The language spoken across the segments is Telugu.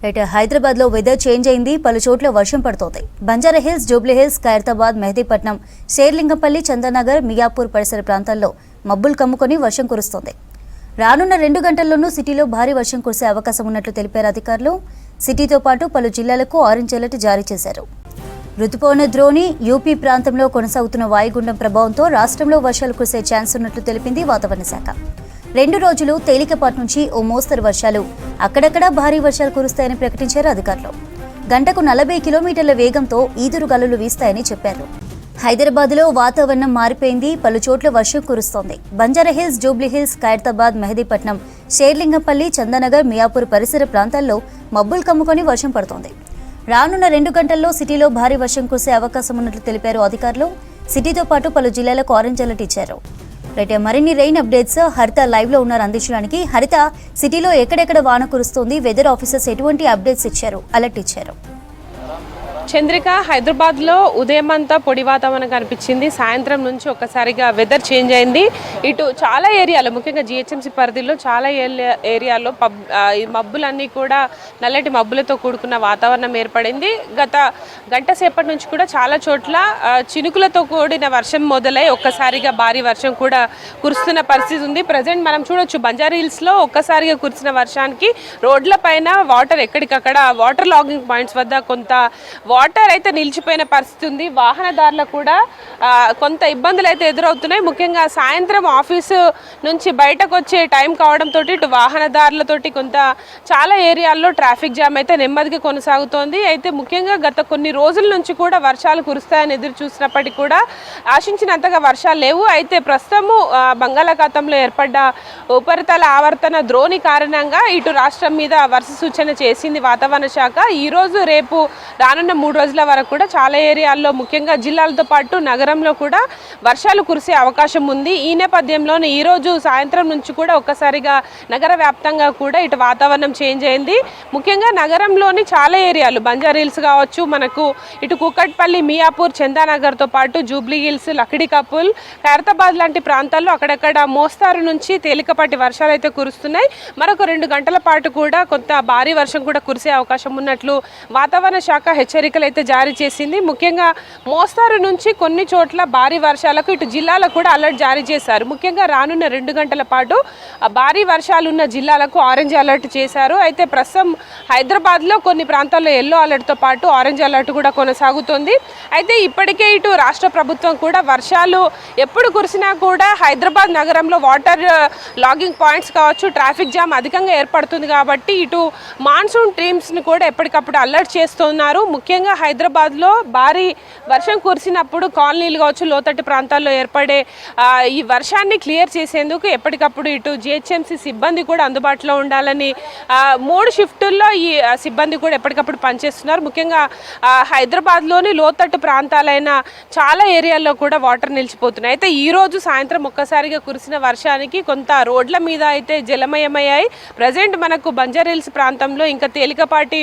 రైట్ హైదరాబాద్ లో వెదర్ చేంజ్ అయింది. పలు చోట్ల వర్షం పడుతోంది. Banjara hills, Jubilee hills, Khairatabad, Mehdipatnam, Serilingampally, Chandanagar, Miyapur పరిసర ప్రాంతాల్లో మబ్బులు కమ్ముకొని వర్షం కురుస్తోంది. రానున్న 2 గంటల్లోనూ సిటీలో భారీ వర్షం కురిసే అవకాశం ఉన్నట్లు తెలిపారు అధికారులు. సిటీతో పాటు పలు జిల్లాలకు ఆరెంజ్ అలర్ట్ జారీ చేశారు. రుతుపవన ద్రోణి యూపీ ప్రాంతంలో కొనసాగుతున్న వాయుగుండం ప్రభావంతో రాష్ట్రంలో వర్షాలు కురిసే ఛాన్స్ ఉన్నట్లు తెలిపింది వాతావరణ శాఖ. 2 రోజులు తేలికపాటి నుంచి ఓ మోస్తరు వర్షాలు, అక్కడక్కడా భారీ వర్షాలు కురుస్తాయని ప్రకటించారు అధికారులు. గంటకు 40 కిలోమీటర్ల వేగంతో ఈదురుగాలులు వీస్తాయని చెప్పారు. హైదరాబాద్లో వాతావరణం మారిపోయింది. పలు చోట్ల వర్షం కురుస్తోంది. Banjara hills, Jubilee hills, Khairatabad, Mehdipatnam, Serilingampally, Chandanagar, Miyapur పరిసర ప్రాంతాల్లో మబ్బులు కమ్ముకొని వర్షం పడుతోంది. రానున్న 2 గంటల్లో సిటీలో భారీ వర్షం కురిసే అవకాశం ఉన్నట్లు తెలిపారు అధికారులు. సిటీతో పాటు పలు జిల్లాలకు ఆరెంజ్ అలర్ట్ ఇచ్చారు. రైట్, మరిన్ని రెయిన్ అప్డేట్స్ హరిత లైవ్ లో ఉన్నారు అందించడానికి. హరిత, సిటీలో ఎక్కడెక్కడ వాన కురుస్తోంది, వెదర్ ఆఫీసర్స్ ఎటువంటి అప్డేట్స్ ఇచ్చారు, అలర్ట్ ఇచ్చారు? చంద్రిక, హైదరాబాద్లో ఉదయం అంతా పొడి వాతావరణం కనిపించింది. సాయంత్రం నుంచి ఒక్కసారిగా వెదర్ చేంజ్ అయింది. ఇటు చాలా ఏరియాలో, ముఖ్యంగా జిహెచ్ఎంసీ పరిధిలో చాలా ఏరియాలో ఈ మబ్బులన్నీ కూడా నల్లటి మబ్బులతో కూడుకున్న వాతావరణం ఏర్పడింది. గత గంట సేపటి నుంచి కూడా చాలా చోట్ల చినుకులతో కూడిన వర్షం మొదలై ఒక్కసారిగా భారీ వర్షం కూడా కురుస్తున్న పరిస్థితి ఉంది. ప్రజెంట్ మనం చూడొచ్చు, బంజారా హిల్స్లో ఒక్కసారిగా కురిసిన వర్షానికి రోడ్ల పైన వాటర్ ఎక్కడికక్కడ వాటర్ లాగింగ్ పాయింట్స్ వద్ద కొంత వాటర్ అయితే నిలిచిపోయిన పరిస్థితి ఉంది. వాహనదారులకు కూడా కొంత ఇబ్బందులు అయితే ఎదురవుతున్నాయి. ముఖ్యంగా సాయంత్రం ఆఫీసు నుంచి బయటకు వచ్చే టైం కావడంతో ఇటు వాహనదారులతోటి కొంత చాలా ఏరియాల్లో ట్రాఫిక్ జామ్ అయితే నెమ్మదిగా కొనసాగుతోంది. అయితే ముఖ్యంగా గత కొన్ని రోజుల నుంచి కూడా వర్షాలు కురుస్తాయని ఎదురు చూసినప్పటికీ కూడా ఆశించినంతగా వర్షాలు లేవు. అయితే ప్రస్తుతము బంగాళాఖాతంలో ఏర్పడ్డ ఉపరితల ఆవర్తన ద్రోణి కారణంగా ఇటు రాష్ట్రం మీద వర్ష సూచన చేసింది వాతావరణ శాఖ. ఈరోజు రేపు రానున్న 3 రోజుల వరకు కూడా చాలా ఏరియాల్లో, ముఖ్యంగా జిల్లాలతో పాటు నగరంలో కూడా వర్షాలు కురిసే అవకాశం ఉంది. ఈ నేపథ్యంలోనే ఈరోజు సాయంత్రం నుంచి కూడా ఒక్కసారిగా నగర వ్యాప్తంగా కూడా ఇటు వాతావరణం చేంజ్ అయింది. ముఖ్యంగా నగరంలోని చాలా ఏరియాలు, బంజారా హిల్స్ కావచ్చు, మనకు ఇటు కూకట్పల్లి, మియాపూర్, చందానగర్తో పాటు Jubilee hills, Lakdi couple, Khairatabad లాంటి ప్రాంతాల్లో అక్కడక్కడ మోస్తారు నుంచి తేలికపాటి వర్షాలు అయితే కురుస్తున్నాయి. మరొక 2 గంటల పాటు కూడా కొంత భారీ వర్షం కూడా కురిసే అవకాశం ఉన్నట్లు వాతావరణ శాఖ హెచ్చరికలు అయితే జారీ చేసింది. ముఖ్యంగా మోస్తారు నుంచి కొన్ని చోట్ల భారీ వర్షాలకు ఇటు జిల్లాలకు కూడా అలర్ట్ జారీ చేశారు. ముఖ్యంగా రానున్న 2 గంటల పాటు భారీ వర్షాలు ఉన్న జిల్లాలకు ఆరెంజ్ అలర్ట్ చేశారు. అయితే ప్రస్తుతం హైదరాబాద్లో కొన్ని ప్రాంతాల్లో ఎల్లో అలర్ట్తో పాటు ఆరెంజ్ అలర్ట్ కూడా కొనసాగుతుంది. అయితే ఇప్పటికే ఇటు రాష్ట్ర ప్రభుత్వం కూడా వర్షాలు ఎప్పుడు కురిసినా కూడా హైదరాబాద్ నగరంలో వాటర్ లాగింగ్ పాయింట్స్ కావచ్చు, ట్రాఫిక్ జామ్ అధికంగా ఏర్పడుతుంది కాబట్టి ఇటు మాన్సూన్ టీమ్స్ని కూడా ఎప్పటికప్పుడు అలర్ట్ చేస్తున్నారు. ముఖ్యంగా హైదరాబాద్లో భారీ వర్షం కురిసినప్పుడు కాలనీలు కావచ్చు, లోతట్టు ప్రాంతాల్లో ఏర్పడే ఈ వర్షాన్ని క్లియర్ చేసేందుకు ఎప్పటికప్పుడు ఇటు జిహెచ్ఎంసీ సిబ్బంది కూడా అందుబాటులో ఉండాలని 3 షిఫ్టుల్లో ఈ సిబ్బంది కూడా ఎప్పటికప్పుడు పనిచేస్తున్నారు. ముఖ్యంగా హైదరాబాద్లోని లోతట్టు ప్రాంతాలైన చాలా ఏరియాల్లో కూడా వాటర్ నిలిచిపోతున్నాయి. అయితే ఈరోజు సాయంత్రం ఒక్కసారిగా కురిసిన వర్షానికి కొంత రోడ్ల మీద అయితే జలమయమయ్యాయి. ప్రజెంట్ మనకు బంజారా హిల్స్ ప్రాంతంలో ఇంకా తేలికపాటి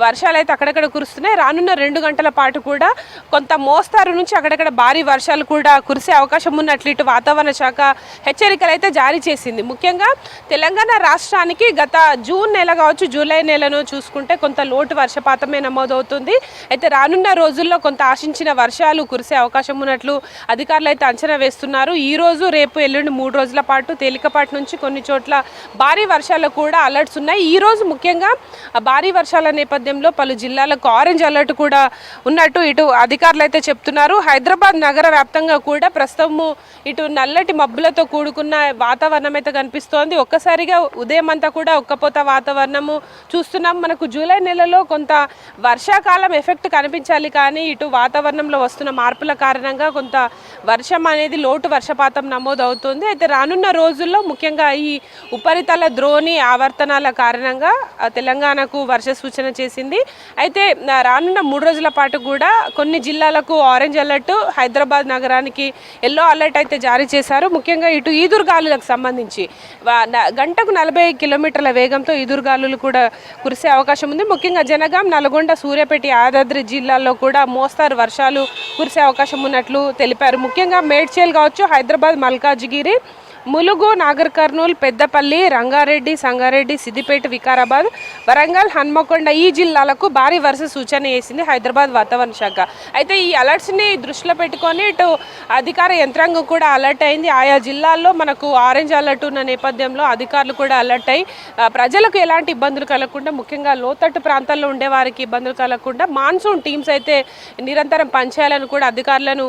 వర్షాలు అయితే అక్కడక్కడ కురుస్తున్నాయి. రానున్న 2 గంటల పాటు కూడా కొంత మోస్తారు నుంచి అక్కడక్కడ భారీ వర్షాలు కూడా కురిసే అవకాశం ఉన్నట్లు ఇటు వాతావరణ శాఖ హెచ్చరికలు అయితే జారీ చేసింది. ముఖ్యంగా తెలంగాణ రాష్ట్రానికి గత జూన్ నెల కావచ్చు, జూలై నెలను చూసుకుంటే కొంత లోటు వర్షపాతమే నమోదవుతుంది. అయితే రానున్న రోజుల్లో కొంత ఆశించిన వర్షాలు కురిసే అవకాశం ఉన్నట్లు అధికారులు అయితే అంచనా వేస్తున్నారు. ఈ రోజు, రేపు, ఎల్లుండి 3 రోజుల పాటు తేలికపాటి నుంచి కొన్ని చోట్ల భారీ వర్షాలకు కూడా అలర్ట్స్ ఉన్నాయి. ఈ రోజు ముఖ్యంగా భారీ వర్షాల నేపథ్యంలో పలు జిల్లాలకు ఆరెంజ్ అలర్ట్ కూడా ఉన్నట్టు ఇటు అధికారులు అయితే చెప్తున్నారు. హైదరాబాద్ నగర వ్యాప్తంగా కూడా ప్రస్తుతము ఇటు నల్లటి మబ్బులతో కూడుకున్న వాతావరణం అయితే కనిపిస్తోంది. ఒక్కసారిగా ఉదయం అంతా కూడా ఒక్కపోత వాతావరణము చూస్తున్నాం. మనకు జూలై నెలలో కొంత వర్షాకాలం ఎఫెక్ట్ కనిపించాలి, కానీ ఇటు వాతావరణంలో వస్తున్న మార్పుల కారణంగా కొంత వర్షం అనేది లోటు వర్షపాతం నమోదవుతుంది. అయితే రానున్న రోజుల్లో ముఖ్యంగా ఈ ఉపరితల ద్రోణి ఆవర్తనాల కారణంగా తెలంగాణకు వర్ష సూచన చేసింది. అయితే రానున్న 3 రోజుల పాటు కూడా కొన్ని జిల్లాలకు ఆరెంజ్ అలర్ట్, హైదరాబాద్ నగరానికి ఎల్లో అలర్ట్ అయితే జారీ చేశారు. ముఖ్యంగా ఇటు ఈదురుగాలులకు సంబంధించి గంటకు 40 కిలోమీటర్ల వేగంతో ఈదురుగాలులు కూడా కురిసే అవకాశం ఉంది. ముఖ్యంగా జనగాం, నల్గొండ, సూర్యాపేట, యాదాద్రి జిల్లాల్లో కూడా మోస్తారు వర్షాలు కురిసే అవకాశం ఉన్నట్లు తెలిపారు. ముఖ్యంగా మేడ్చల్ కావచ్చు, హైదరాబాద్, మల్కాజిగిరి, ములుగు, నాగర్ కర్నూల్, పెద్దపల్లి, రంగారెడ్డి, సంగారెడ్డి, సిద్దిపేట, వికారాబాద్, వరంగల్, హన్మకొండ ఈ జిల్లాలకు భారీ వర్ష సూచన చేసింది హైదరాబాద్ వాతావరణ శాఖ. అయితే ఈ అలర్ట్స్ని దృష్టిలో పెట్టుకొని ఇటు అధికార యంత్రాంగం కూడా అలర్ట్ అయింది. ఆయా జిల్లాల్లో మనకు ఆరెంజ్ అలర్ట్ ఉన్న నేపథ్యంలో అధికారులు కూడా అలర్ట్ అయ్యి ప్రజలకు ఎలాంటి ఇబ్బందులు కలగకుండా, ముఖ్యంగా లోతట్టు ప్రాంతాల్లో ఉండే వారికి ఇబ్బందులు కలగకుండా మాన్సూన్ టీమ్స్ అయితే నిరంతరం పనిచేయాలని కూడా అధికారులను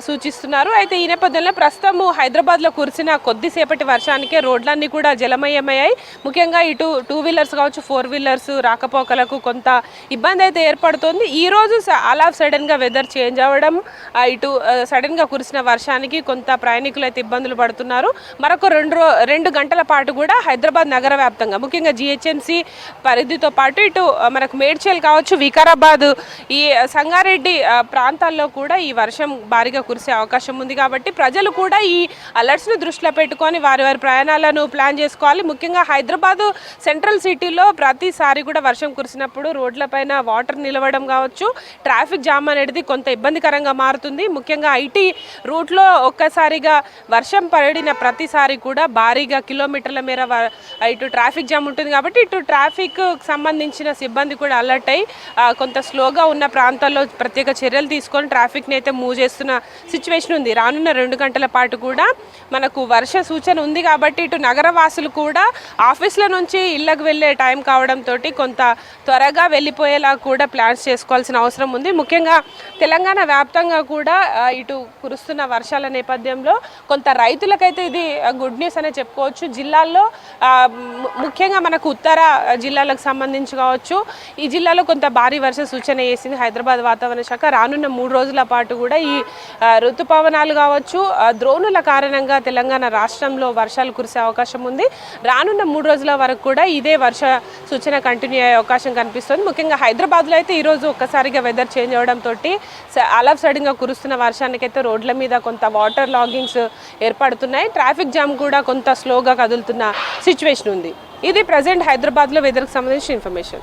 సూచిస్తున్నారు. అయితే ఈ నేపథ్యంలో ప్రస్తుతం హైదరాబాద్లో కురిసిన కొద్దిసేపటి వర్షానికే రోడ్లన్నీ కూడా జలమయమయ్యాయి. ముఖ్యంగా ఇటు 2 వీలర్స్ కావచ్చు, 4 వీలర్స్ రాకపోకలకు కొంత ఇబ్బంది అయితే ఏర్పడుతుంది. ఈరోజు ఆల్ ఆఫ్ సడన్గా వెదర్ చేంజ్ అవ్వడం, ఇటు సడన్గా కురిసిన వర్షానికి కొంత ప్రయాణికులు అయితే ఇబ్బందులు పడుతున్నారు. మరొక 2 గంటల పాటు కూడా హైదరాబాద్ నగర వ్యాప్తంగా ముఖ్యంగా జిహెచ్ఎంసీ పరిధితో పాటు ఇటు మనకు మేడ్చల్ కావచ్చు, వికారాబాద్, ఈ సంగారెడ్డి ప్రాంతాల్లో కూడా ఈ వర్షం భారీగా కురిసే అవకాశం ఉంది. కాబట్టి ప్రజలు కూడా ఈ అలర్ట్స్ను దృష్టిలో పెట్టుకొని వారి ప్రయాణాలను ప్లాన్ చేసుకోవాలి. ముఖ్యంగా హైదరాబాదు సెంట్రల్ సిటీలో ప్రతిసారి కూడా వర్షం కురిసినప్పుడు రోడ్లపైన వాటర్ నిలవడం కావచ్చు, ట్రాఫిక్ జామ్ అనేది కొంత ఇబ్బందికరంగా మారుతుంది. ముఖ్యంగా ఐటీ రూట్లో ఒక్కసారిగా వర్షం పడిన ప్రతిసారి కూడా భారీగా కిలోమీటర్ల మేర ఇటు ట్రాఫిక్ జామ్ ఉంటుంది. కాబట్టి ఇటు ట్రాఫిక్ సంబంధించిన సిబ్బంది కూడా అలర్ట్ అయ్యి కొంత స్లోగా ఉన్న ప్రాంతాల్లో ప్రత్యేక చర్యలు తీసుకొని ట్రాఫిక్ని అయితే మూవ్ చేస్తున్న సిచ్యువేషన్ ఉంది. రానున్న 2 గంటల పాటు కూడా మనకు వర్ష సూచన ఉంది. కాబట్టి ఇటు నగరవాసులు కూడా ఆఫీసుల నుంచి ఇళ్లకు వెళ్ళే టైం కావడంతో కొంత త్వరగా వెళ్ళిపోయేలా కూడా ప్లాన్స్ చేసుకోవాల్సిన అవసరం ఉంది. ముఖ్యంగా తెలంగాణ వ్యాప్తంగా కూడా ఇటు కురుస్తున్న వర్షాల నేపథ్యంలో కొంత రైతులకైతే ఇది గుడ్ న్యూస్ అనే చెప్పుకోవచ్చు. జిల్లాల్లో ముఖ్యంగా మనకు ఉత్తర జిల్లాలకు సంబంధించి కావచ్చు, ఈ జిల్లాలో కొంత భారీ వర్ష సూచన చేసింది హైదరాబాద్ వాతావరణ శాఖ. రానున్న 3 రోజుల పాటు కూడా ఈ ఋతుపవనాలు కావచ్చు, ద్రోణుల కారణంగా తెలంగాణ రాష్ట్రంలో వర్షాలు కురిసే అవకాశం ఉంది. రానున్న 3 రోజుల వరకు కూడా ఇదే వర్ష సూచన కంటిన్యూ అయ్యే అవకాశం కనిపిస్తుంది. ముఖ్యంగా హైదరాబాద్లో అయితే ఈరోజు ఒక్కసారిగా వెదర్ చేంజ్ అవడంతో ఆల్ ఆఫ్ సడన్గా కురుస్తున్న వర్షానికైతే రోడ్ల మీద కొంత వాటర్ లాగింగ్స్ ఏర్పడుతున్నాయి. ట్రాఫిక్ జామ్ కూడా కొంత స్లోగా కదులుతున్న సిచ్యువేషన్ ఉంది. ఇది ప్రజెంట్ హైదరాబాద్లో వెదర్కి సంబంధించిన ఇన్ఫర్మేషన్.